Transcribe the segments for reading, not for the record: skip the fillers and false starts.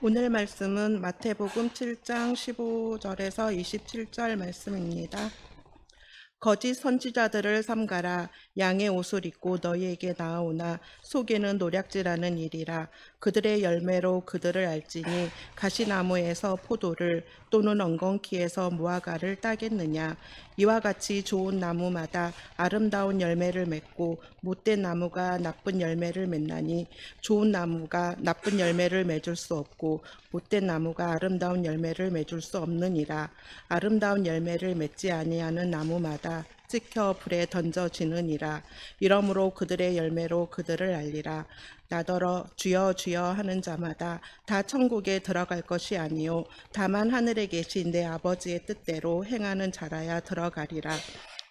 오늘 말씀은 마태복음 7장 15절에서 27절 말씀입니다. 거짓 선지자들을 삼가라. 양의 옷을 입고 너희에게 나아오나 속에는 노략질하는 일이라. 그들의 열매로 그들을 알지니 가시나무에서 포도를 또는 엉겅퀴에서 무화과를 따겠느냐. 이와 같이 좋은 나무마다 아름다운 열매를 맺고 못된 나무가 나쁜 열매를 맺나니 좋은 나무가 나쁜 열매를 맺을 수 없고 못된 나무가 아름다운 열매를 맺을 수 없느니라. 아름다운 열매를 맺지 아니하는 나무마다 찍혀 불에 던져지느니라. 이러므로 그들의 열매로 그들을 알리라. 나더러 주여 주여 하는 자마다 다 천국에 들어갈 것이 아니요 다만 하늘에 계신 내 아버지의 뜻대로 행하는 자라야 들어가리라.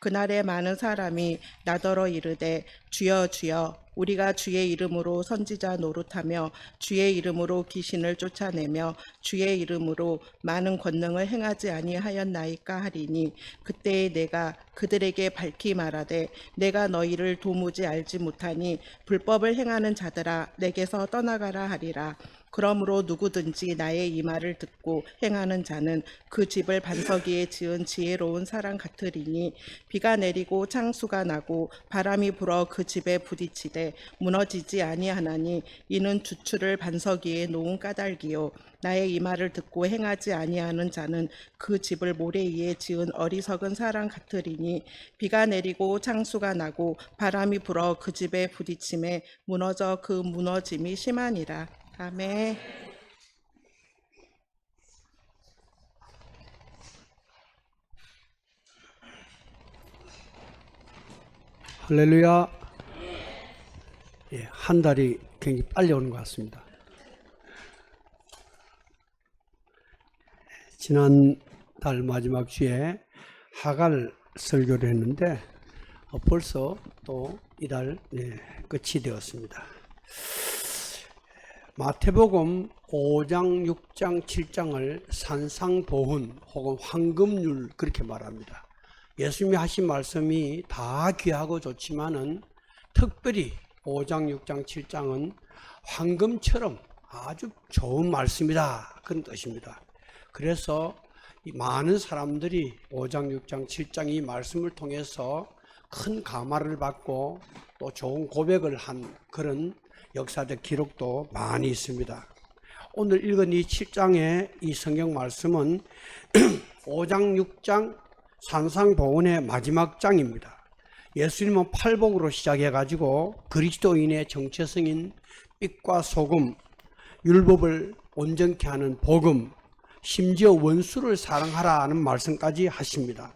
그날에 많은 사람이 나더러 이르되 주여 주여 우리가 주의 이름으로 선지자 노릇하며 주의 이름으로 귀신을 쫓아내며 주의 이름으로 많은 권능을 행하지 아니하였나이까 하리니 그때에 내가 그들에게 밝히 말하되 내가 너희를 도무지 알지 못하니 불법을 행하는 자들아 내게서 떠나가라 하리라. 그러므로 누구든지 나의 이 말을 듣고 행하는 자는 그 집을 반석 위에 지은 지혜로운 사람 같으리니 비가 내리고 창수가 나고 바람이 불어 그 집에 부딪히되 무너지지 아니하나니 이는 주추를 반석 위에 놓은 까닭이요 나의 이 말을 듣고 행하지 아니하는 자는 그 집을 모래 위에 지은 어리석은 사람 같으리니 비가 내리고 창수가 나고 바람이 불어 그 집에 부딪힘에 무너져 그 무너짐이 심하니라. 아멘. 할렐루야. 한 달이 굉장히 빨리 오는 것 같습니다. 지난달 마지막 주에 하갈 설교를 했는데 벌써 또 이달 끝이 되었습니다. 마태복음 5장, 6장, 7장을 산상보훈 혹은 황금률 그렇게 말합니다. 예수님이 하신 말씀이 다 귀하고 좋지만은 특별히 5장, 6장, 7장은 황금처럼 아주 좋은 말씀이다 그런 뜻입니다. 그래서 많은 사람들이 5장, 6장, 7장 이 말씀을 통해서 큰 감화를 받고 또 좋은 고백을 한 그런 역사적 기록도 많이 있습니다. 오늘 읽은 이 7장의 이 성경 말씀은 5장, 6장 산상보훈의 마지막 장입니다. 예수님은 팔복으로 시작해가지고 그리스도인의 정체성인 빛과 소금, 율법을 온전케 하는 복음, 심지어 원수를 사랑하라는 말씀까지 하십니다.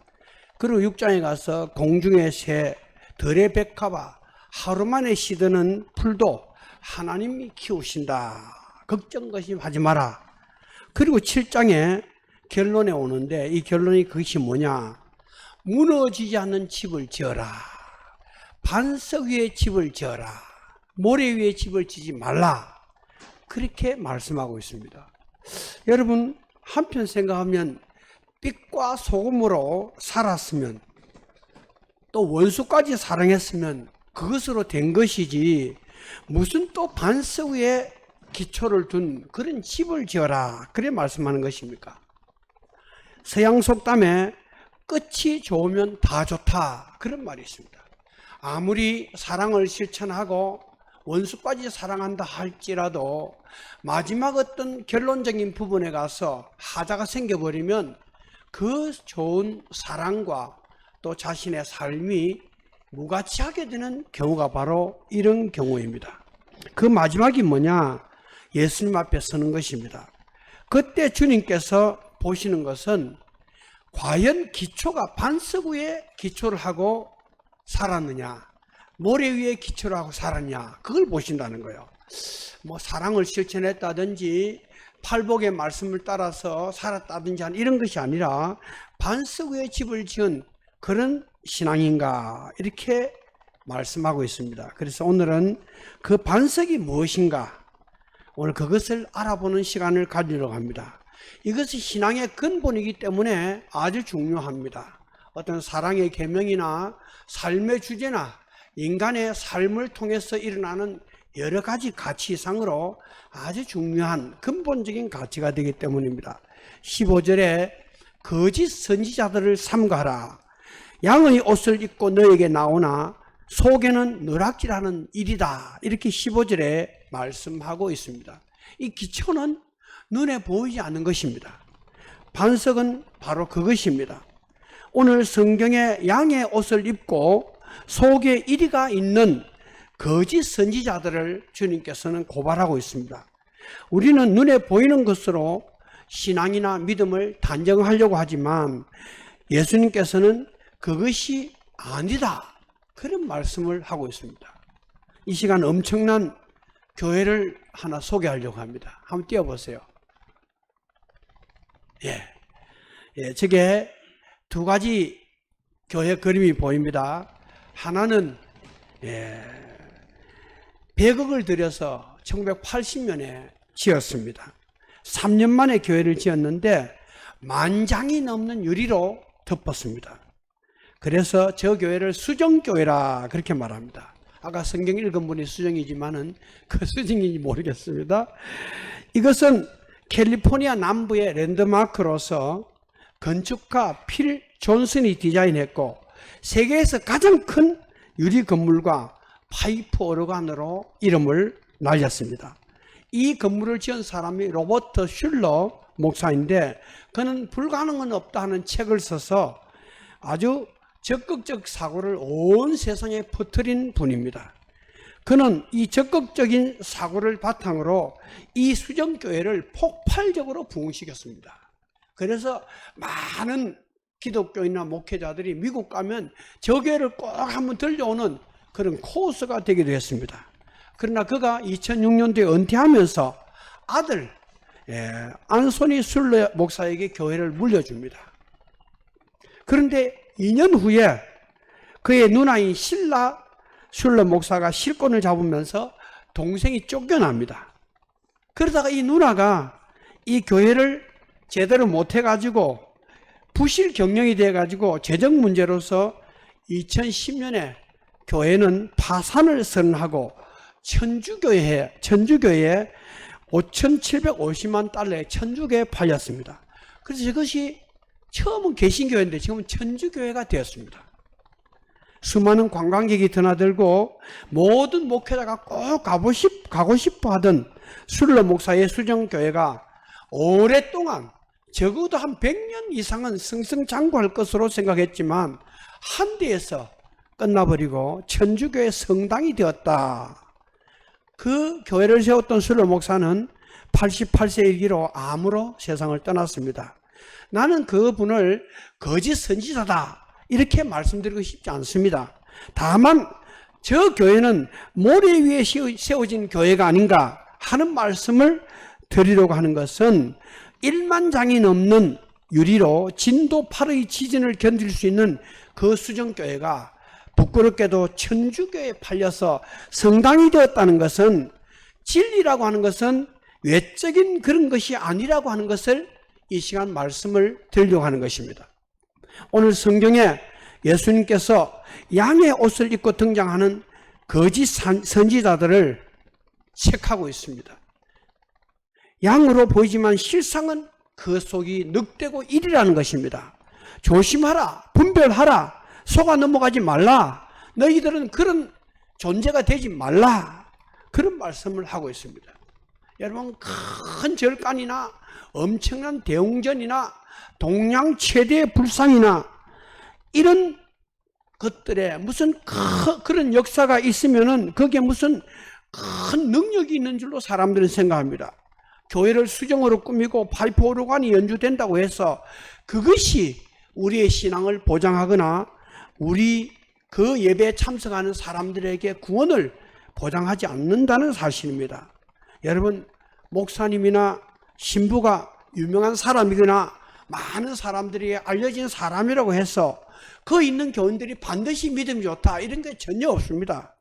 그리고 6장에 가서 공중의 새, 들의 백합아, 하루 만에 시드는 풀도 하나님이 키우신다. 걱정 거심하지 마라. 그리고 7장에 결론에 오는데 이 결론이 그것이 뭐냐? 무너지지 않는 집을 지어라. 반석 위에 집을 지어라. 모래 위에 집을 지지 말라. 그렇게 말씀하고 있습니다. 여러분 한편 생각하면 빛과 소금으로 살았으면 또 원수까지 사랑했으면 그것으로 된 것이지 무슨 또 반석 위에 기초를 둔 그런 집을 지어라 그래 말씀하는 것입니까? 서양 속담에 끝이 좋으면 다 좋다 그런 말이 있습니다. 아무리 사랑을 실천하고 원수까지 사랑한다 할지라도 마지막 어떤 결론적인 부분에 가서 하자가 생겨버리면 그 좋은 사랑과 또 자신의 삶이 무가치하게 되는 경우가 바로 이런 경우입니다. 그 마지막이 뭐냐? 예수님 앞에 서는 것입니다. 그때 주님께서 보시는 것은 과연 기초가 반석 위에 기초를 하고 살았느냐, 모래 위에 기초를 하고 살았냐, 그걸 보신다는 거예요. 뭐 사랑을 실천했다든지 팔복의 말씀을 따라서 살았다든지 이런 것이 아니라 반석 위에 집을 지은 그런 신앙인가 이렇게 말씀하고 있습니다. 그래서 오늘은 그 반석이 무엇인가 오늘 그것을 알아보는 시간을 가지려고 합니다. 이것이 신앙의 근본이기 때문에 아주 중요합니다. 어떤 사랑의 계명이나 삶의 주제나 인간의 삶을 통해서 일어나는 여러 가지 가치상으로 아주 중요한 근본적인 가치가 되기 때문입니다. 15절에 거짓 선지자들을 삼가라. 양의 옷을 입고 너에게 나오나 속에는 누락질하는 일이다. 이렇게 15절에 말씀하고 있습니다. 이 기초는 눈에 보이지 않는 것입니다. 반석은 바로 그것입니다. 오늘 성경에 양의 옷을 입고 속에 이리가 있는 거짓 선지자들을 주님께서는 고발하고 있습니다. 우리는 눈에 보이는 것으로 신앙이나 믿음을 단정하려고 하지만 예수님께서는 그것이 아니다. 그런 말씀을 하고 있습니다. 이 시간 엄청난 교회를 하나 소개하려고 합니다. 한번 띄워보세요. 저게 두 가지 교회 그림이 보입니다. 하나는 100억을 들여서 1980년에 지었습니다. 3년 만에 교회를 지었는데 만장이 넘는 유리로 덮었습니다. 그래서 저 교회를 수정교회라 그렇게 말합니다. 아까 성경 읽은 분이 수정이지만은 그 수정인지 모르겠습니다. 이것은 캘리포니아 남부의 랜드마크로서 건축가 필 존슨이 디자인했고 세계에서 가장 큰 유리 건물과 파이프 오르간으로 이름을 날렸습니다. 이 건물을 지은 사람이 로버트 슐러 목사인데 그는 불가능은 없다 하는 책을 써서 아주 적극적 사고를 온 세상에 퍼뜨린 분입니다. 그는 이 적극적인 사고를 바탕으로 이 수정교회를 폭발적으로 부흥시켰습니다. 그래서 많은 기독교인이나 목회자들이 미국 가면 저 교회를 꼭 한번 들려오는 그런 코스가 되기도 했습니다. 그러나 그가 2006년도에 은퇴하면서 아들 안소니 슐러 목사에게 교회를 물려줍니다. 그런데 2년 후에 그의 누나인 실라 슐러 목사가 실권을 잡으면서 동생이 쫓겨납니다. 그러다가 이 누나가 이 교회를 제대로 못해가지고 부실 경영이 돼가지고 재정 문제로서 2010년에 교회는 파산을 선언하고 천주교회에 5,750만 달러의 천주교에 팔렸습니다. 그래서 이것이 처음은 개신교회인데 지금은 천주교회가 되었습니다. 수많은 관광객이 드나들고 모든 목회자가 꼭 가고 싶어 하던 슐러 목사의 수정교회가 오랫동안 적어도 한 100년 이상은 승승장구할 것으로 생각했지만 한 대에서 끝나버리고 천주교의 성당이 되었다. 그 교회를 세웠던 슐러 목사는 88세이기로 암으로 세상을 떠났습니다. 나는 그분을 거짓 선지자다 이렇게 말씀드리고 싶지 않습니다. 다만 저 교회는 모래 위에 세워진 교회가 아닌가 하는 말씀을 드리려고 하는 것은 1만 장이 넘는 유리로 진도 8의 지진을 견딜 수 있는 그 수정교회가 부끄럽게도 천주교에 팔려서 성당이 되었다는 것은 진리라고 하는 것은 외적인 그런 것이 아니라고 하는 것을 이 시간 말씀을 드리려고 하는 것입니다. 오늘 성경에 예수님께서 양의 옷을 입고 등장하는 거짓 선지자들을 체크하고 있습니다. 양으로 보이지만 실상은 그 속이 늑대고 일이라는 것입니다. 조심하라, 분별하라, 속아 넘어가지 말라, 너희들은 그런 존재가 되지 말라, 그런 말씀을 하고 있습니다. 여러분, 큰 절간이나 엄청난 대웅전이나 동양 최대의 불상이나 이런 것들에 무슨 그런 역사가 있으면은 거기에 무슨 큰 능력이 있는 줄로 사람들은 생각합니다. 교회를 수정으로 꾸미고 파이프 오르간이 연주된다고 해서 그것이 우리의 신앙을 보장하거나 우리 그 예배에 참석하는 사람들에게 구원을 보장하지 않는다는 사실입니다. 여러분, 목사님이나 신부가 유명한 사람이거나 많은 사람들이 알려진 사람이라고 해서 그 있는 교인들이 반드시 믿음이 좋다 이런 게 전혀 없습니다.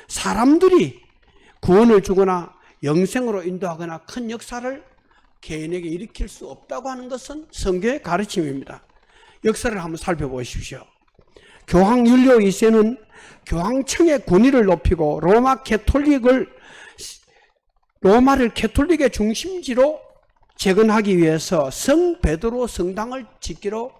사람들이 구원을 주거나 영생으로 인도하거나 큰 역사를 개인에게 일으킬 수 없다고 하는 것은 성경의 가르침입니다. 역사를 한번 살펴보십시오. 교황 율리오 2세는 교황청의 권위를 높이고 로마를 캐톨릭의 중심지로 재건하기 위해서 성 베드로 성당을 짓기로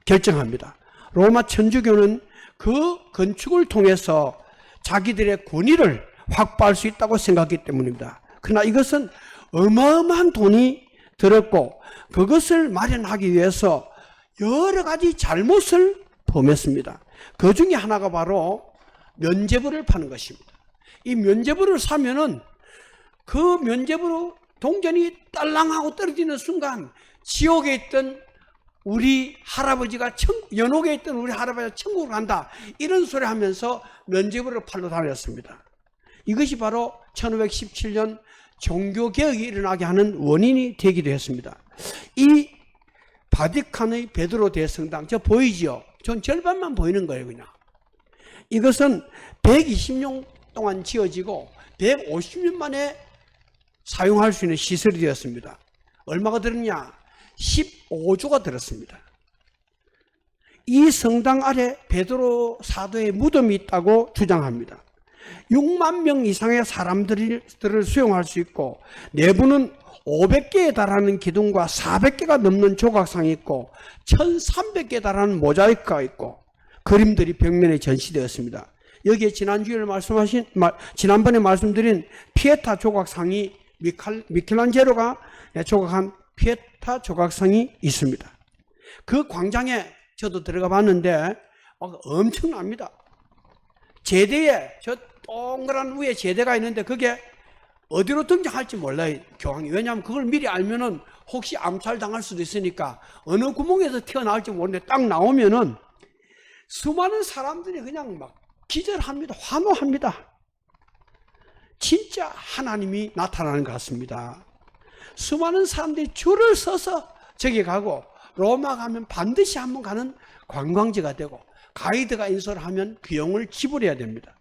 결정합니다. 로마 천주교는 그 건축을 통해서 자기들의 권위를 확보할 수 있다고 생각했기 때문입니다. 그러나 이것은 어마어마한 돈이 들었고 그것을 마련하기 위해서 여러 가지 잘못을 범했습니다. 그 중에 하나가 바로 면죄부를 파는 것입니다. 이 면죄부를 사면은 그 면죄부로 동전이 딸랑하고 떨어지는 순간 지옥에 있던 우리 할아버지가 연옥에 있던 우리 할아버지가 천국을 간다, 이런 소리 하면서 면죄부를 팔러 다녔습니다. 이것이 바로 1517년 종교개혁이 일어나게 하는 원인이 되기도 했습니다. 이 바티칸의 베드로 대성당, 저 보이지요? 전 절반만 보이는 거예요. 그냥 이것은 120년 동안 지어지고 150년 만에 사용할 수 있는 시설이 되었습니다. 얼마가 들었냐? 15조가 들었습니다. 이 성당 아래 베드로 사도의 무덤이 있다고 주장합니다. 6만 명 이상의 사람들을 수용할 수 있고 내부는 500개에 달하는 기둥과 400개가 넘는 조각상이 있고 1300개에 달하는 모자이크가 있고 그림들이 벽면에 전시되었습니다. 여기에 지난번에 말씀드린 피에타 조각상이 미켈란젤로가 조각한 피에타 조각상이 있습니다. 그 광장에 저도 들어가 봤는데 엄청납니다. 제대에 저 동그란 위에 제대가 있는데 그게 어디로 등장할지 몰라요, 교황이. 왜냐하면 그걸 미리 알면은 혹시 암살당할 수도 있으니까 어느 구멍에서 튀어나올지 모르는데 딱 나오면은 수많은 사람들이 그냥 막 기절합니다. 환호합니다. 진짜 하나님이 나타나는 것 같습니다. 수많은 사람들이 줄을 서서 저기 가고 로마 가면 반드시 한번 가는 관광지가 되고 가이드가 인솔을 하면 비용을 지불해야 됩니다.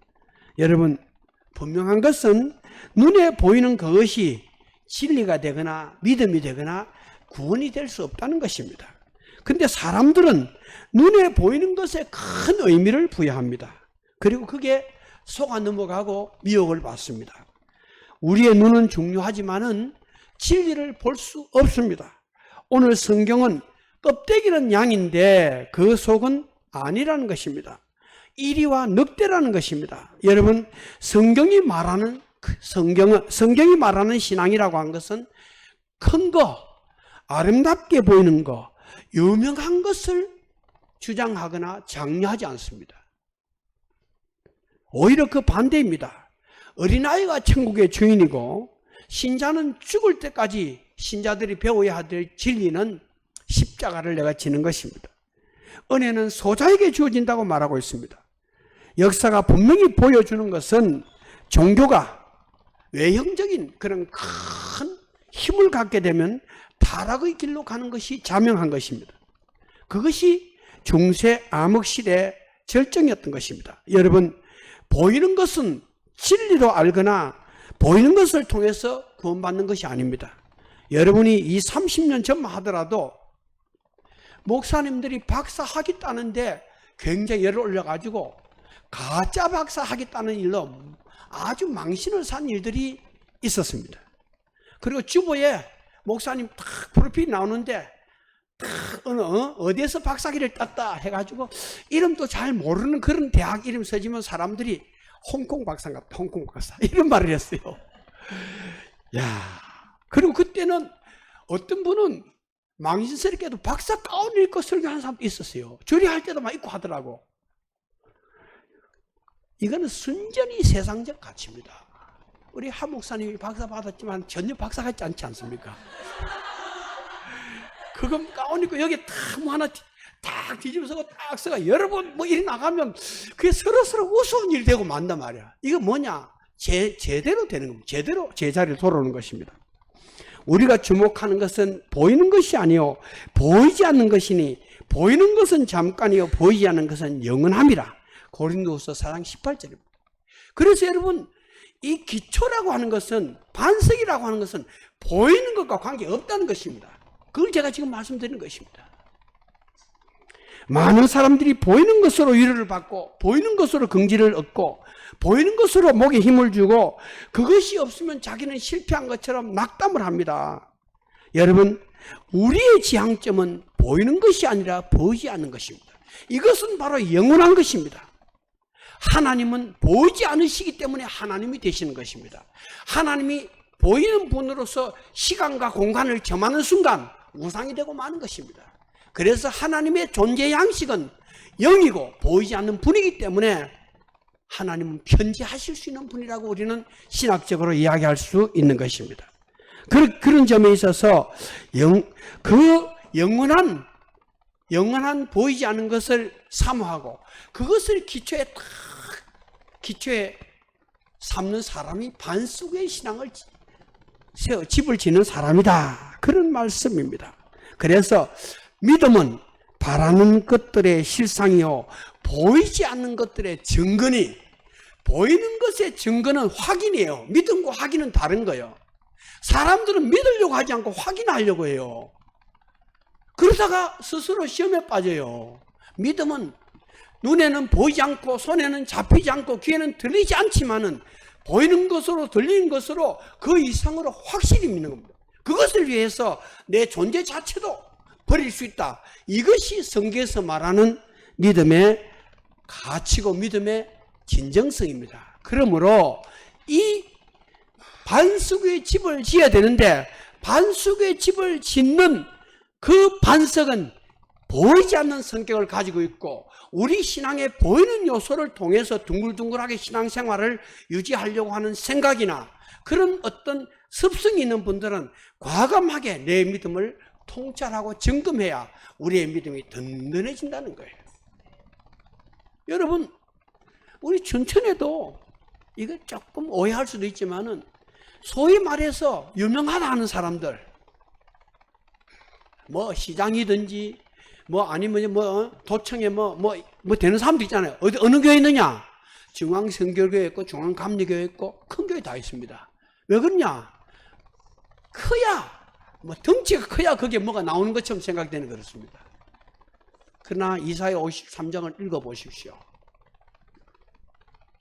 여러분, 분명한 것은 눈에 보이는 그것이 진리가 되거나 믿음이 되거나 구원이 될 수 없다는 것입니다. 그런데 사람들은 눈에 보이는 것에 큰 의미를 부여합니다. 그리고 그게 속아 넘어가고 미혹을 받습니다. 우리의 눈은 중요하지만은 진리를 볼 수 없습니다. 오늘 성경은 껍데기는 양인데 그 속은 아니라는 것입니다. 이리와 늑대라는 것입니다. 여러분, 성경이 말하는 신앙이라고 한 것은 큰 거, 아름답게 보이는 거, 유명한 것을 주장하거나 장려하지 않습니다. 오히려 그 반대입니다. 어린아이가 천국의 주인이고 신자는 죽을 때까지 신자들이 배워야 될 진리는 십자가를 내가 지는 것입니다. 은혜는 소자에게 주어진다고 말하고 있습니다. 역사가 분명히 보여주는 것은 종교가 외형적인 그런 큰 힘을 갖게 되면 타락의 길로 가는 것이 자명한 것입니다. 그것이 중세 암흑시대의 절정이었던 것입니다. 여러분, 보이는 것은 진리로 알거나 보이는 것을 통해서 구원받는 것이 아닙니다. 여러분이 30년 전만 하더라도 목사님들이 박사 하겠다는데 굉장히 열을 올려가지고 가짜 박사 하겠다는 일로 아주 망신을 산 일들이 있었습니다. 그리고 주보에 목사님 딱 프로필이 나오는데 어디에서 박사기를 땄다 해가지고 이름도 잘 모르는 그런 대학 이름 써지면 사람들이 홍콩 박사인가 홍콩 박사 이런 말을 했어요. 야, 그리고 그때는 어떤 분은 망신스럽게도 박사 가운 입고 설교하는 사람도 있었어요. 조리할 때도 막 입고 하더라고. 이거는 순전히 세상적 가치입니다. 우리 하 목사님이 박사 받았지만 전혀 박사 같지 않지 않습니까? 그건 가운 입고 여기 딱 뭐 하나 딱 뒤집어서 딱 써가 여러분 뭐 이리 나가면 그게 서로서로 우스운 일이 되고 만단 말이야. 이거 뭐냐? 제대로 되는 겁니다. 제대로 제자리로 돌아오는 것입니다. 우리가 주목하는 것은 보이는 것이 아니요 보이지 않는 것이니 보이는 것은 잠깐이요 보이지 않는 것은 영원함이라. 고린도후서 4장 18절입니다. 그래서 여러분, 이 기초라고 하는 것은, 반석이라고 하는 것은 보이는 것과 관계없다는 것입니다. 그걸 제가 지금 말씀드리는 것입니다. 많은 사람들이 보이는 것으로 위로를 받고 보이는 것으로 긍지를 얻고 보이는 것으로 목에 힘을 주고 그것이 없으면 자기는 실패한 것처럼 낙담을 합니다. 여러분, 우리의 지향점은 보이는 것이 아니라 보이지 않는 것입니다. 이것은 바로 영원한 것입니다. 하나님은 보이지 않으시기 때문에 하나님이 되시는 것입니다. 하나님이 보이는 분으로서 시간과 공간을 점하는 순간 우상이 되고 마는 것입니다. 그래서 하나님의 존재 양식은 영이고 보이지 않는 분이기 때문에 하나님은 편지하실 수 있는 분이라고 우리는 신학적으로 이야기할 수 있는 것입니다. 그런 점에 있어서 영원한 보이지 않는 것을 사모하고 그것을 기초에 삼는 사람이 반석의 신앙을 집을 짓는 사람이다. 그런 말씀입니다. 그래서 믿음은 바라는 것들의 실상이요 보이지 않는 것들의 증거니, 보이는 것의 증거는 확인이에요. 믿음과 확인은 다른 거예요. 사람들은 믿으려고 하지 않고 확인하려고 해요. 그러다가 스스로 시험에 빠져요. 믿음은 눈에는 보이지 않고 손에는 잡히지 않고 귀에는 들리지 않지만은 보이는 것으로 들리는 것으로 그 이상으로 확실히 믿는 겁니다. 그것을 위해서 내 존재 자체도 버릴 수 있다. 이것이 성경에서 말하는 믿음의 가치고 믿음의 진정성입니다. 그러므로 이 반석의 집을 지어야 되는데 반석의 집을 짓는 그 반석은 보이지 않는 성격을 가지고 있고 우리 신앙에 보이는 요소를 통해서 둥글둥글하게 신앙생활을 유지하려고 하는 생각이나 그런 어떤 습성이 있는 분들은 과감하게 내 믿음을 통찰하고 점검해야 우리의 믿음이 든든해진다는 거예요. 여러분, 우리 춘천에도 이거 조금 오해할 수도 있지만은 소위 말해서 유명하다 하는 사람들, 뭐 시장이든지 뭐 아니면 뭐 도청에 뭐 되는 사람도 있잖아요. 어느 교회 있느냐? 중앙성결교회 있고 중앙감리교회 있고 큰 교회 다 있습니다. 왜 그러냐? 커야 뭐 덩치가 커야 거기에 뭐가 나오는 것처럼 생각되는 그렇습니다. 그러나 이사야 53장을 읽어보십시오.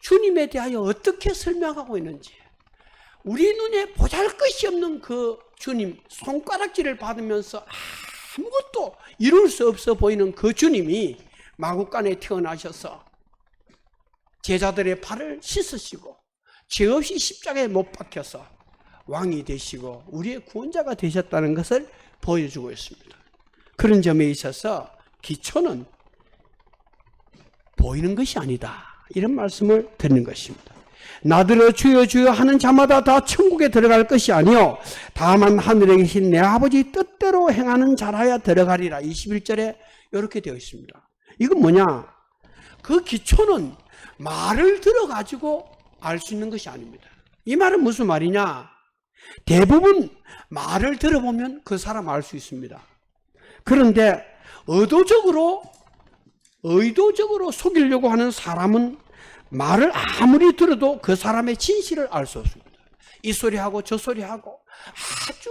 주님에 대하여 어떻게 설명하고 있는지 우리 눈에 보잘것이 없는 그 주님 손가락질을 받으면서 아무것도 이룰 수 없어 보이는 그 주님이 마구간에 태어나셔서 제자들의 발을 씻으시고 죄 없이 십자가에 못 박혀서 왕이 되시고 우리의 구원자가 되셨다는 것을 보여주고 있습니다. 그런 점에 있어서 기초는 보이는 것이 아니다. 이런 말씀을 드리는 것입니다. 나더러 주여 주여 하는 자마다 다 천국에 들어갈 것이 아니요 다만 하늘에 계신 내 아버지 뜻대로 행하는 자라야 들어가리라. 21절에 이렇게 되어 있습니다. 이건 뭐냐? 그 기초는 말을 들어가지고 알 수 있는 것이 아닙니다. 이 말은 무슨 말이냐? 대부분 말을 들어보면 그 사람 알 수 있습니다. 그런데 의도적으로 속이려고 하는 사람은 말을 아무리 들어도 그 사람의 진실을 알 수 없습니다. 이 소리하고 저 소리하고 아주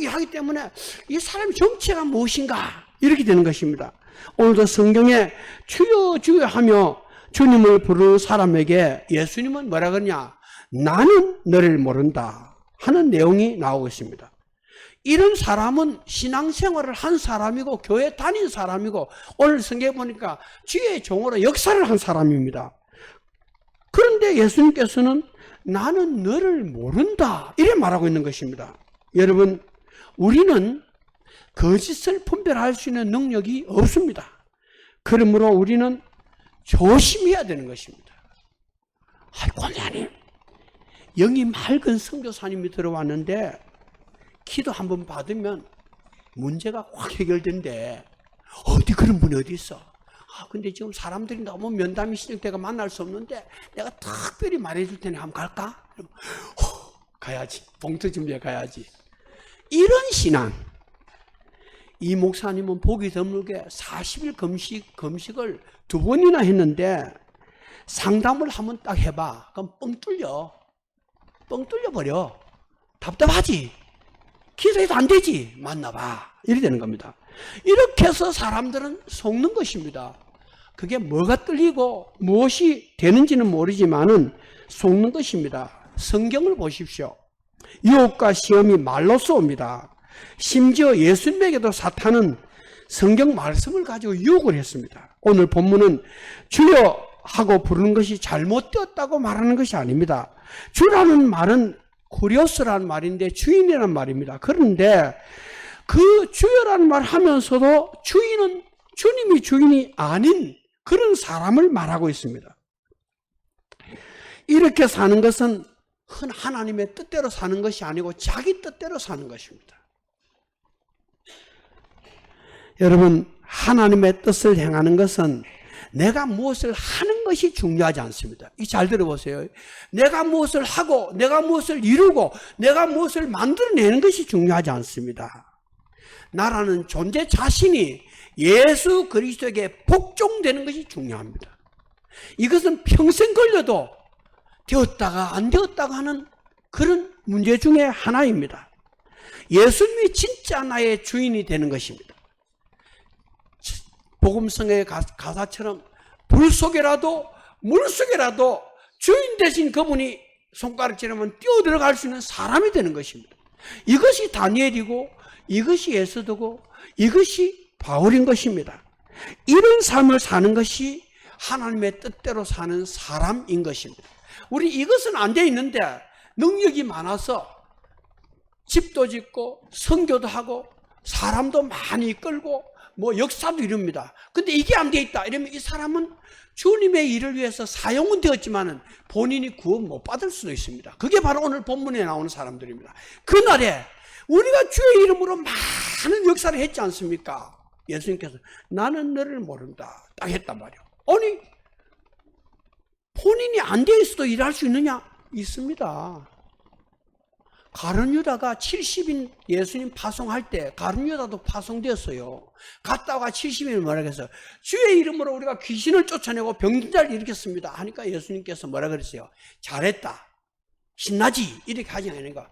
하기 때문에 이 사람의 정체가 무엇인가 이렇게 되는 것입니다. 오늘도 성경에 주여 주여 하며 주님을 부르는 사람에게 예수님은 뭐라 그러냐? 나는 너를 모른다 하는 내용이 나오고 있습니다. 이런 사람은 신앙생활을 한 사람이고 교회 다닌 사람이고 오늘 성경에 보니까 주의 종으로 역사를 한 사람입니다. 그런데 예수님께서는 나는 너를 모른다 이렇게 말하고 있는 것입니다. 여러분, 우리는 거짓을 분별할 수 있는 능력이 없습니다. 그러므로 우리는 조심해야 되는 것입니다. 권사님, 영이 맑은 선교사님이 들어왔는데 기도 한번 받으면 문제가 확 해결된대. 어디 그런 분이 어디 있어? 근데 지금 사람들이 너무 면담이 시작돼가 만날 수 없는데 내가 특별히 말해줄 테니 한번 갈까? 가야지. 봉투 준비해 가야지. 이런 신앙. 이 목사님은 보기 드물게 40일 금식을 2번이나 했는데 상담을 한번 딱 해봐. 그럼 뻥 뚫려 버려. 답답하지. 기도해도 안 되지. 만나봐. 이렇게 되는 겁니다. 이렇게 해서 사람들은 속는 것입니다. 그게 뭐가 떨리고 무엇이 되는지는 모르지만은 속는 것입니다. 성경을 보십시오. 유혹과 시험이 말로써 옵니다. 심지어 예수님에게도 사탄은 성경 말씀을 가지고 유혹을 했습니다. 오늘 본문은 주여 하고 부르는 것이 잘못되었다고 말하는 것이 아닙니다. 주라는 말은 쿠리오스라는 말인데 주인이라는 말입니다. 그런데 그 주여라는 말 하면서도 주인은 주님이 주인이 아닌 그런 사람을 말하고 있습니다. 이렇게 사는 것은 하나님의 뜻대로 사는 것이 아니고 자기 뜻대로 사는 것입니다. 여러분, 하나님의 뜻을 행하는 것은 내가 무엇을 하는 것이 중요하지 않습니다. 이 잘 들어보세요. 내가 무엇을 하고 내가 무엇을 이루고 내가 무엇을 만들어내는 것이 중요하지 않습니다. 나라는 존재 자신이 예수 그리스도에게 복종되는 것이 중요합니다. 이것은 평생 걸려도 되었다가 안 되었다가 하는 그런 문제 중에 하나입니다. 예수님이 진짜 나의 주인이 되는 것입니다. 복음성의 가사처럼 불 속에라도 물 속에라도 주인 대신 그분이 손가락질하면 뛰어들어갈 수 있는 사람이 되는 것입니다. 이것이 다니엘이고 이것이 에스더고 이것이 바울인 것입니다. 이런 삶을 사는 것이 하나님의 뜻대로 사는 사람인 것입니다. 우리 이것은 안 돼 있는데 능력이 많아서 집도 짓고 선교도 하고 사람도 많이 끌고 뭐 역사도 이룹니다. 근데 이게 안 돼 있다 이러면 이 사람은 주님의 일을 위해서 사용은 되었지만 본인이 구원 못 받을 수도 있습니다. 그게 바로 오늘 본문에 나오는 사람들입니다. 그날에 우리가 주의 이름으로 많은 역사를 했지 않습니까? 예수님께서 나는 너를 모른다 딱 했단 말이에요. 아니 본인이 안 돼 있어도 일할 수 있느냐? 있습니다. 가룟 유다가 70인 예수님 파송할 때 가룟 유다도 파송되었어요. 갔다가 70인을 뭐라 그랬어요? 주의 이름으로 우리가 귀신을 쫓아내고 병든 자를 일으켰습니다 하니까 예수님께서 뭐라 그랬어요? 잘했다, 신나지, 이렇게 하지 않으니까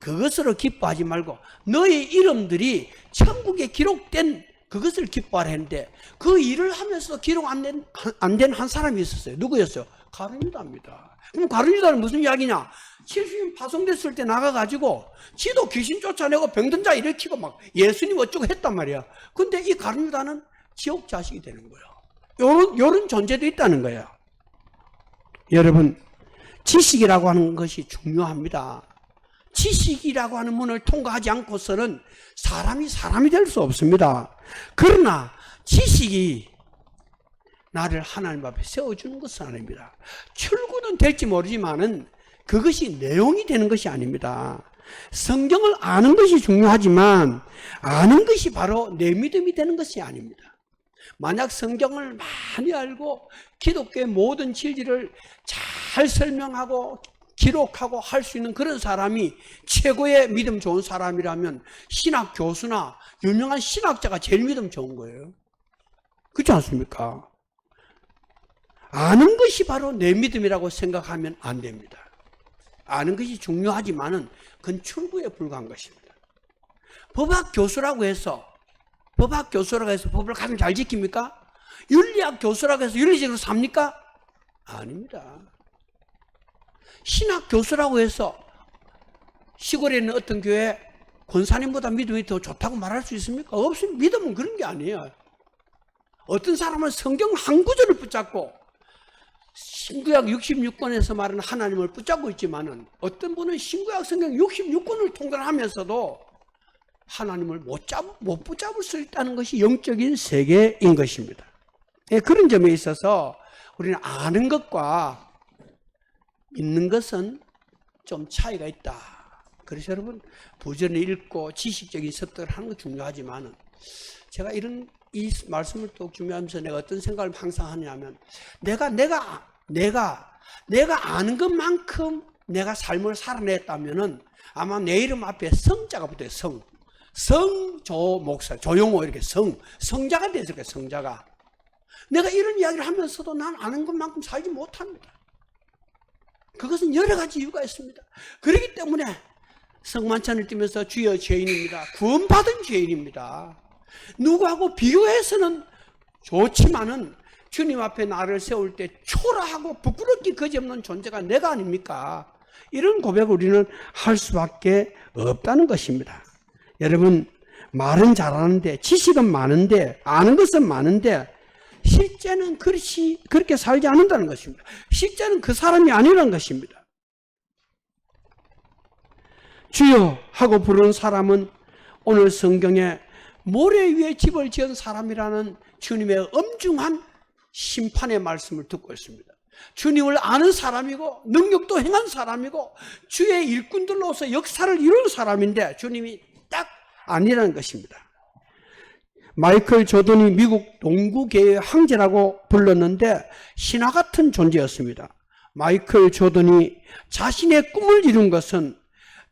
그것으로 기뻐하지 말고 너희 이름들이 천국에 기록된 그것을 기뻐하라 했는데 그 일을 하면서도 기록 안 된 한 사람이 있었어요. 누구였어요? 가룟 유다입니다. 그럼 가룟 유다는 무슨 이야기냐? 70인 파송됐을 때 나가가지고 지도 귀신 쫓아내고 병든 자 일으키고 막 예수님 어쩌고 했단 말이야. 근데 이 가룟 유다는 지옥 자식이 되는 거예요. 요런 존재도 있다는 거예요. 여러분, 지식이라고 하는 것이 중요합니다. 지식이라고 하는 문을 통과하지 않고서는 사람이 될 수 없습니다. 그러나 지식이 나를 하나님 앞에 세워주는 것은 아닙니다. 출구는 될지 모르지만은 그것이 내용이 되는 것이 아닙니다. 성경을 아는 것이 중요하지만 아는 것이 바로 내 믿음이 되는 것이 아닙니다. 만약 성경을 많이 알고 기독교의 모든 진리를 잘 설명하고 기록하고 할 수 있는 그런 사람이 최고의 믿음 좋은 사람이라면 신학 교수나 유명한 신학자가 제일 믿음 좋은 거예요. 그렇지 않습니까? 아는 것이 바로 내 믿음이라고 생각하면 안 됩니다. 아는 것이 중요하지만은 그건 출구에 불과한 것입니다. 법학 교수라고 해서 법을 가장 잘 지킵니까? 윤리학 교수라고 해서 윤리적으로 삽니까? 아닙니다. 신학 교수라고 해서 시골에 있는 어떤 교회 권사님보다 믿음이 더 좋다고 말할 수 있습니까? 없습니다. 믿음은 그런 게 아니에요. 어떤 사람은 성경 한 구절을 붙잡고 신구약 66권에서 말하는 하나님을 붙잡고 있지만은 어떤 분은 신구약 성경 66권을 통달하면서도 하나님을 못 붙잡을 수 있다는 것이 영적인 세계인 것입니다. 그런 점에 있어서 우리는 아는 것과 믿는 것은 좀 차이가 있다. 그래서 여러분 부전을 읽고 지식적인 습득을 하는 건 중요하지만은 제가 이 말씀을 또 준비하면서 내가 어떤 생각을 항상 하냐면 내가 아는 것만큼 내가 삶을 살아냈다면은 아마 내 이름 앞에 성자가 붙어요. 성조 목사, 조용호 이렇게 성자가 됐을 거예요. 성자가. 내가 이런 이야기를 하면서도 난 아는 것만큼 살지 못합니다. 그것은 여러 가지 이유가 있습니다. 그렇기 때문에 성만찬을 띠면서 주여 죄인입니다. 구원받은 죄인입니다. 누구하고 비교해서는 좋지만은 주님 앞에 나를 세울 때 초라하고 부끄럽기 그지없는 존재가 내가 아닙니까? 이런 고백을 우리는 할 수밖에 없다는 것입니다. 여러분, 말은 잘하는데, 지식은 많은데, 아는 것은 많은데, 실제는 그렇게 살지 않는다는 것입니다. 실제는 그 사람이 아니라는 것입니다. 주여 하고 부르는 사람은 오늘 성경에 모래 위에 집을 지은 사람이라는 주님의 엄중한 심판의 말씀을 듣고 있습니다. 주님을 아는 사람이고 능력도 행한 사람이고 주의 일꾼들로서 역사를 이룬 사람인데 주님이 딱 아니라는 것입니다. 마이클 조던이 미국 농구계의 황제라고 불렀는데 신화 같은 존재였습니다. 마이클 조던이 자신의 꿈을 이룬 것은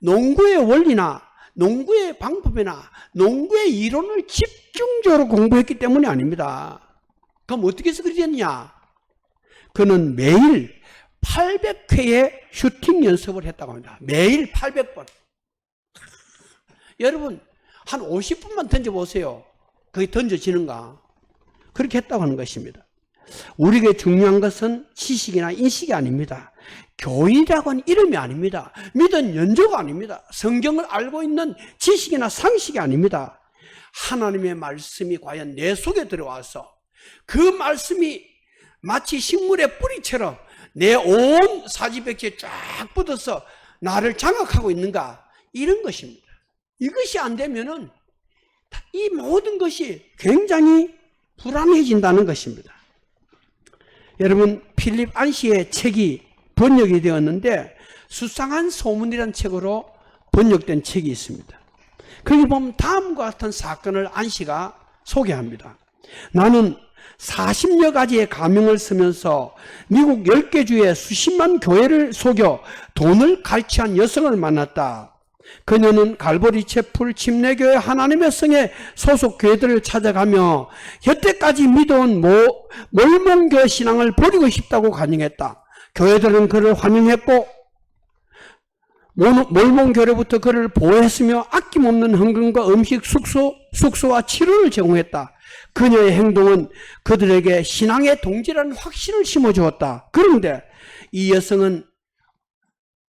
농구의 원리나 농구의 방법이나 농구의 이론을 집중적으로 공부했기 때문이 아닙니다. 그럼 어떻게 해서 그리 됐냐? 그는 매일 800회의 슈팅 연습을 했다고 합니다. 매일 800번. 여러분, 한 50분만 던져보세요. 그게 던져지는가? 그렇게 했다고 하는 것입니다. 우리에게 중요한 것은 지식이나 인식이 아닙니다. 교인이라고 하는 이름이 아닙니다. 믿은 연조가 아닙니다. 성경을 알고 있는 지식이나 상식이 아닙니다. 하나님의 말씀이 과연 내 속에 들어와서 그 말씀이 마치 식물의 뿌리처럼 내 온 사지백지에 쫙 뻗어서 나를 장악하고 있는가? 이런 것입니다. 이것이 안 되면은 이 모든 것이 굉장히 불안해진다는 것입니다. 여러분, 필립 안시의 책이 번역이 되었는데 수상한 소문이라는 책으로 번역된 책이 있습니다. 거기 보면 다음과 같은 사건을 안시가 소개합니다. 나는 40여 가지의 가명을 쓰면서 미국 10개 주의 수십만 교회를 속여 돈을 갈취한 여성을 만났다. 그녀는 갈보리 채플 침례교회 하나님의 성의 소속 교회들을 찾아가며 여태까지 믿어온 몰몬교 신앙을 버리고 싶다고 간증했다. 교회들은 그를 환영했고 몰몬교회로부터 그를 보호했으며 아낌없는 헌금과 음식, 숙소와 치료를 제공했다. 그녀의 행동은 그들에게 신앙의 동지라는 확신을 심어주었다. 그런데 이 여성은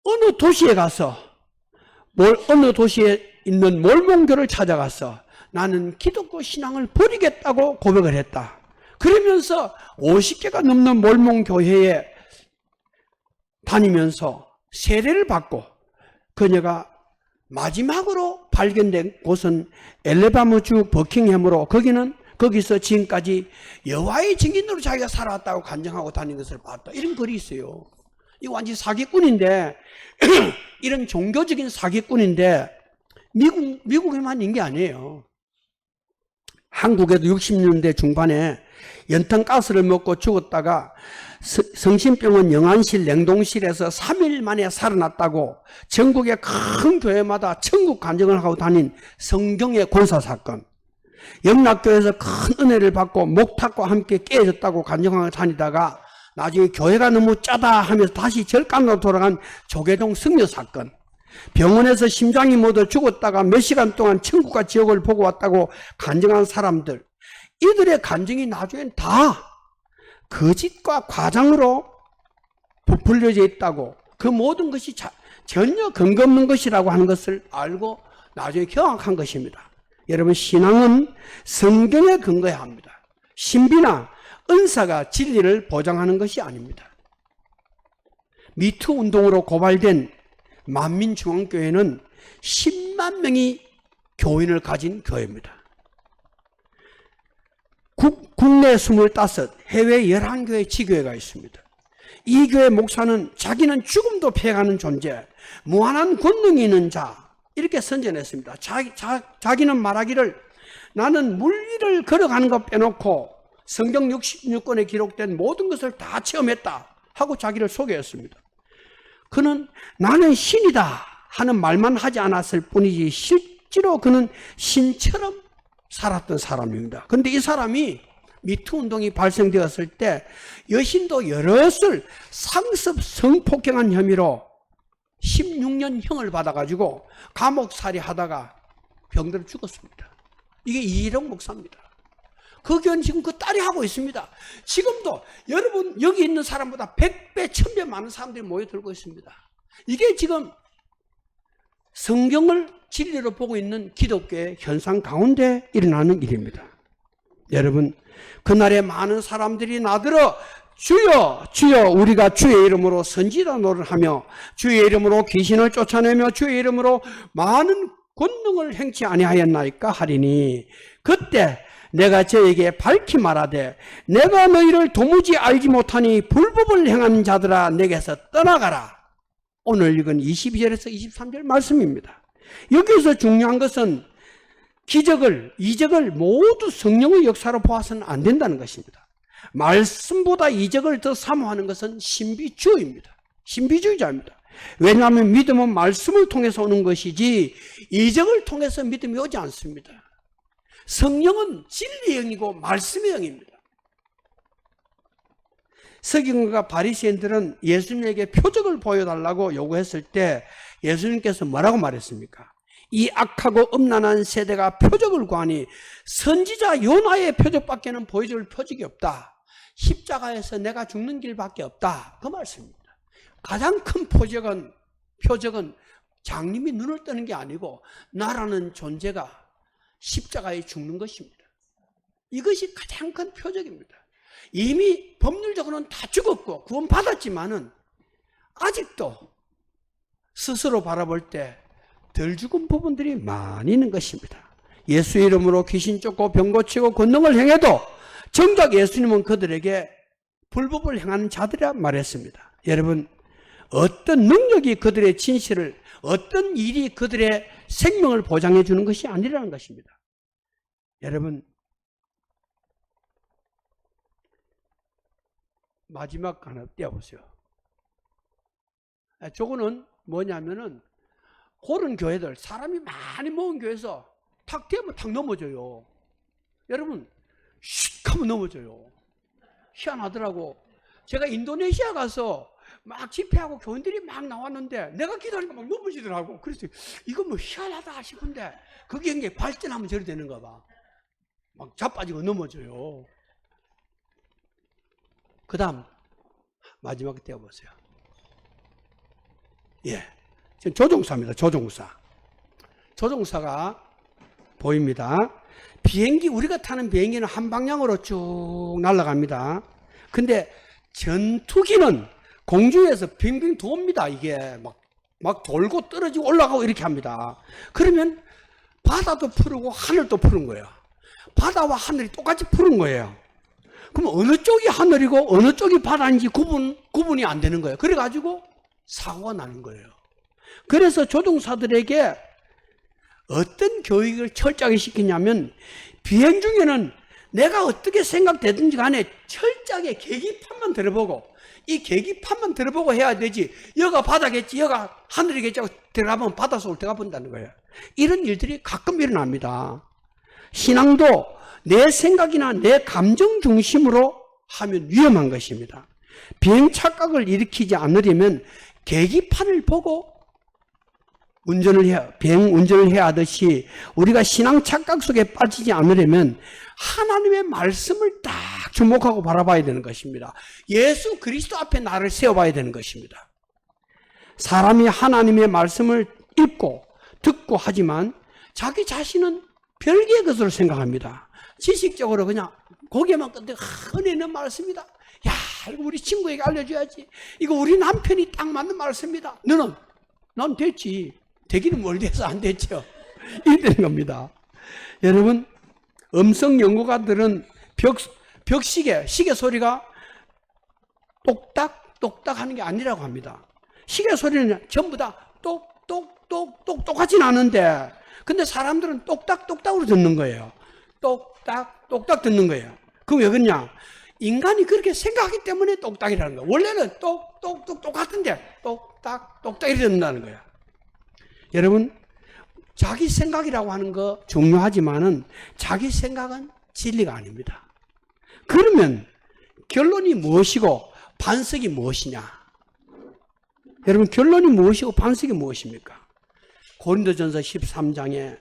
어느 도시에 있는 몰몬교를 찾아가서 나는 기독교 신앙을 버리겠다고 고백을 했다. 그러면서 50개가 넘는 몰몬교회에 다니면서 세례를 받고 그녀가 마지막으로 발견된 곳은 엘레바마주 버킹햄으로 거기서 지금까지 여호와의 증인으로 자기가 살아왔다고 간증하고 다닌 것을 봤다. 이런 글이 있어요. 이거 완전 사기꾼인데 이런 종교적인 사기꾼인데 미국에만 있는 게 아니에요. 한국에도 60년대 중반에 연탄가스를 먹고 죽었다가 성심병원 영안실 냉동실에서 3일 만에 살아났다고 전국의 큰 교회마다 천국 간증을 하고 다닌 성경의 권사 사건, 영락교회에서 큰 은혜를 받고 목탁과 함께 깨어졌다고 간증하고 다니다가 나중에 교회가 너무 짜다 하면서 다시 절간으로 돌아간 조계동 승려 사건, 병원에서 심장이 멎어 죽었다가 몇 시간 동안 천국과 지옥을 보고 왔다고 간증한 사람들, 이들의 간증이 나중엔 다 거짓과 과장으로 부풀려져 있다고, 그 모든 것이 전혀 근거 없는 것이라고 하는 것을 알고 나중에 경악한 것입니다. 여러분, 신앙은 성경에 근거해야 합니다. 신비나 은사가 진리를 보장하는 것이 아닙니다. 미투 운동으로 고발된 만민중앙교회는 10만 명이 교인을 가진 교회입니다. 국내 25, 해외 11교회 지교회가 있습니다. 이 교회 목사는 자기는 죽음도 피해가는 존재, 무한한 권능이 있는 자, 이렇게 선전했습니다. 자기는 말하기를 나는 물리를 걸어가는 것 빼놓고 성경 66권에 기록된 모든 것을 다 체험했다 하고 자기를 소개했습니다. 그는 나는 신이다 하는 말만 하지 않았을 뿐이지 실제로 그는 신처럼 살았던 사람입니다. 그런데 이 사람이 미투 운동이 발생되었을 때 여신도 여럿을 상습 성폭행한 혐의로 16년 형을 받아가지고 감옥살이 하다가 병들어 죽었습니다. 이게 이희령 목사입니다. 그 교회는 지금 그 딸이 하고 있습니다. 지금도 여러분 여기 있는 사람보다 100배, 1000배 많은 사람들이 모여들고 있습니다. 이게 지금 성경을 진리로 보고 있는 기독교의 현상 가운데 일어나는 일입니다. 여러분, 그날에 많은 사람들이 나들어 주여 주여 우리가 주의 이름으로 선지자 노릇하며 주의 이름으로 귀신을 쫓아내며 주의 이름으로 많은 권능을 행치 아니하였나이까 하리니 그때 내가 저에게 밝히 말하되 내가 너희를 도무지 알지 못하니 불법을 행하는 자들아 내게서 떠나가라. 오늘 읽은 22절에서 23절 말씀입니다. 여기서 중요한 것은 기적을, 이적을 모두 성령의 역사로 보아서는 안 된다는 것입니다. 말씀보다 이적을 더 사모하는 것은 신비주의입니다. 신비주의자입니다. 왜냐하면 믿음은 말씀을 통해서 오는 것이지 이적을 통해서 믿음이 오지 않습니다. 성령은 진리의 영이고 말씀의 영입니다. 서기관과 바리새인들은 예수님에게 표적을 보여달라고 요구했을 때 예수님께서 뭐라고 말했습니까? 이 악하고 음란한 세대가 표적을 구하니 선지자 요나의 표적밖에는 보여줄 표적이 없다. 십자가에서 내가 죽는 길밖에 없다. 그 말씀입니다. 가장 큰 표적은 장님이 눈을 뜨는 게 아니고 나라는 존재가 십자가에 죽는 것입니다. 이것이 가장 큰 표적입니다. 이미 법률적으로는 다 죽었고 구원받았지만은 아직도 스스로 바라볼 때 덜 죽은 부분들이 많이 있는 것입니다. 예수 이름으로 귀신 쫓고 병 고치고 권능을 행해도 정작 예수님은 그들에게 불법을 행하는 자들이라 말했습니다. 여러분, 어떤 능력이 그들의 진실을, 어떤 일이 그들의 생명을 보장해 주는 것이 아니라는 것입니다. 여러분, 마지막 하나 떼어보세요. 저거는 뭐냐면은 그런 교회들, 사람이 많이 모은 교회에서 탁 떼면 탁 넘어져요. 여러분, 슉 하면 넘어져요. 희한하더라고. 제가 인도네시아 가서 막 집회하고 교인들이 막 나왔는데 내가 기도하니까 막 넘어지더라고. 그래서 이거 뭐 희한하다 싶은데 그게 이제 발전하면 저리 되는가 봐. 막 자빠지고 넘어져요. 그 다음 마지막에 떼어보세요. 예, 지금 조종사입니다. 조종사가 보입니다. 비행기, 우리가 타는 비행기는 한 방향으로 쭉 날아갑니다. 근데 전투기는 공중에서 빙빙 돕니다. 이게 막 돌고 떨어지고 올라가고 이렇게 합니다. 그러면 바다도 푸르고 하늘도 푸른 거예요. 바다와 하늘이 똑같이 푸른 거예요. 그럼 어느 쪽이 하늘이고 어느 쪽이 바다인지 구분이 안 되는 거예요. 그래가지고 사고가 나는 거예요. 그래서 조종사들에게 어떤 교육을 철저하게 시키냐면 비행 중에는 내가 어떻게 생각되든지 간에 철저하게 계기판만 들어보고 이 계기판만 들어보고 해야 되지 여가 바다겠지 여가 하늘이겠지 하고 들어가면 바다 속을 들어가 본다는 거예요. 이런 일들이 가끔 일어납니다. 신앙도 내 생각이나 내 감정 중심으로 하면 위험한 것입니다. 비행 착각을 일으키지 않으려면 계기판을 보고 비행 운전을 해야 하듯이 우리가 신앙 착각 속에 빠지지 않으려면 하나님의 말씀을 딱 주목하고 바라봐야 되는 것입니다. 예수 그리스도 앞에 나를 세워봐야 되는 것입니다. 사람이 하나님의 말씀을 읽고 듣고 하지만 자기 자신은 별개의 것으로 생각합니다. 지식적으로 그냥 고개만 끄덕 은혜 있는 말씀이다. 야, 이거 우리 친구에게 알려줘야지. 이거 우리 남편이 딱 맞는 말씀이다. 넌 됐지. 되기는 멀리해서 안 됐죠. 이렇게 되는 겁니다. 여러분, 음성 연구가들은 시계 소리가 똑딱 똑딱 하는 게 아니라고 합니다. 시계 소리는 전부 다 똑똑똑똑 똑같진 않은데 근데 사람들은 똑딱똑딱으로 듣는 거예요. 똑딱 듣는 거예요. 그럼 왜 그러냐? 인간이 그렇게 생각하기 때문에 똑딱이라는 거예요. 원래는 똑똑똑 똑같은데 똑딱 이렇게 듣는다는 거예요. 여러분, 자기 생각이라고 하는 거 중요하지만은 자기 생각은 진리가 아닙니다. 그러면 결론이 무엇이고 반석이 무엇이냐? 여러분, 결론이 무엇이고 반석이 무엇입니까? 고린도전서 13장에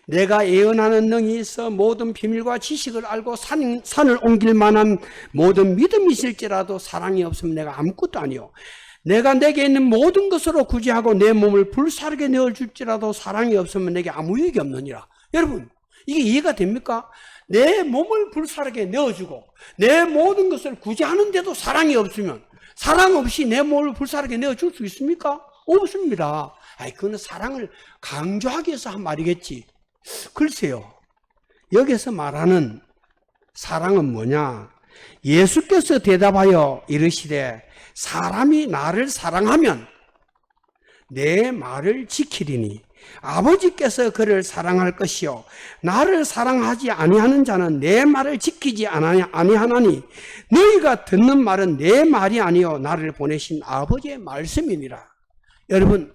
내가 예언하는 능이 있어 모든 비밀과 지식을 알고 산을 옮길 만한 모든 믿음이 있을지라도 사랑이 없으면 내가 아무것도 아니요. 내가 내게 있는 모든 것으로 구제하고 내 몸을 불사르게 내어줄지라도 사랑이 없으면 내게 아무 유익이 없느니라. 여러분, 이게 이해가 됩니까? 내 몸을 불사르게 내어주고 내 모든 것을 구제하는데도 사랑이 없으면, 사랑 없이 내 몸을 불사르게 내어줄 수 있습니까? 없습니다. 그거는 사랑을 강조하기 위해서 한 말이겠지. 글쎄요, 여기서 말하는 사랑은 뭐냐? 예수께서 대답하여 이르시되 사람이 나를 사랑하면 내 말을 지키리니 아버지께서 그를 사랑할 것이요 나를 사랑하지 아니하는 자는 내 말을 지키지 아니하나니 너희가 듣는 말은 내 말이 아니요 나를 보내신 아버지의 말씀이니라. 여러분,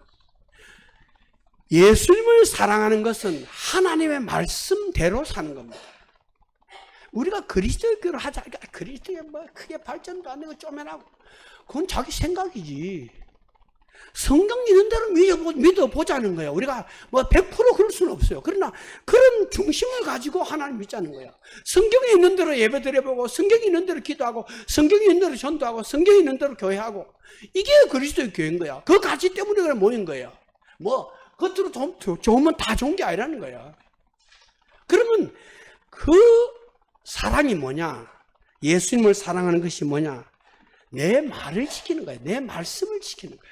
예수님을 사랑하는 것은 하나님의 말씀대로 사는 겁니다. 우리가 그리스도의 교를 하자, 그리스도의 뭐 크게 발전도 안 되고 쪼매나고, 그건 자기 생각이지. 성경 있는 대로 믿어보자는 거예요. 우리가 뭐 100% 그럴 수는 없어요. 그러나 그런 중심을 가지고 하나님 믿자는 거예요. 성경에 있는 대로 예배 드려보고, 성경에 있는 대로 기도하고, 성경에 있는 대로 전도하고, 성경에 있는 대로 교회하고, 이게 그리스도의 교회인 거야. 그 가치 때문에 그래 모인 거예요. 뭐 겉으로 좋으면 다 좋은 게 아니라는 거야. 그러면 그 사랑이 뭐냐? 예수님을 사랑하는 것이 뭐냐? 내 말을 지키는 거야. 내 말씀을 지키는 거야.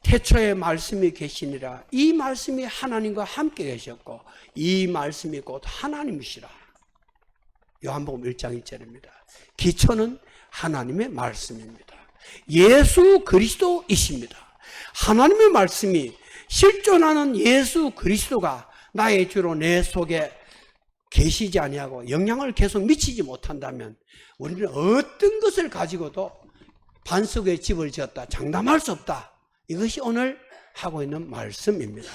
태초에 말씀이 계시니라. 이 말씀이 하나님과 함께 계셨고 이 말씀이 곧 하나님이시라. 요한복음 1장 1절입니다. 기초는 하나님의 말씀입니다. 예수 그리스도이십니다. 하나님의 말씀이 실존하는 예수 그리스도가 나의 주로 내 속에 계시지 아니하고 영향을 계속 미치지 못한다면 우리는 어떤 것을 가지고도 반석에 집을 지었다 장담할 수 없다. 이것이 오늘 하고 있는 말씀입니다.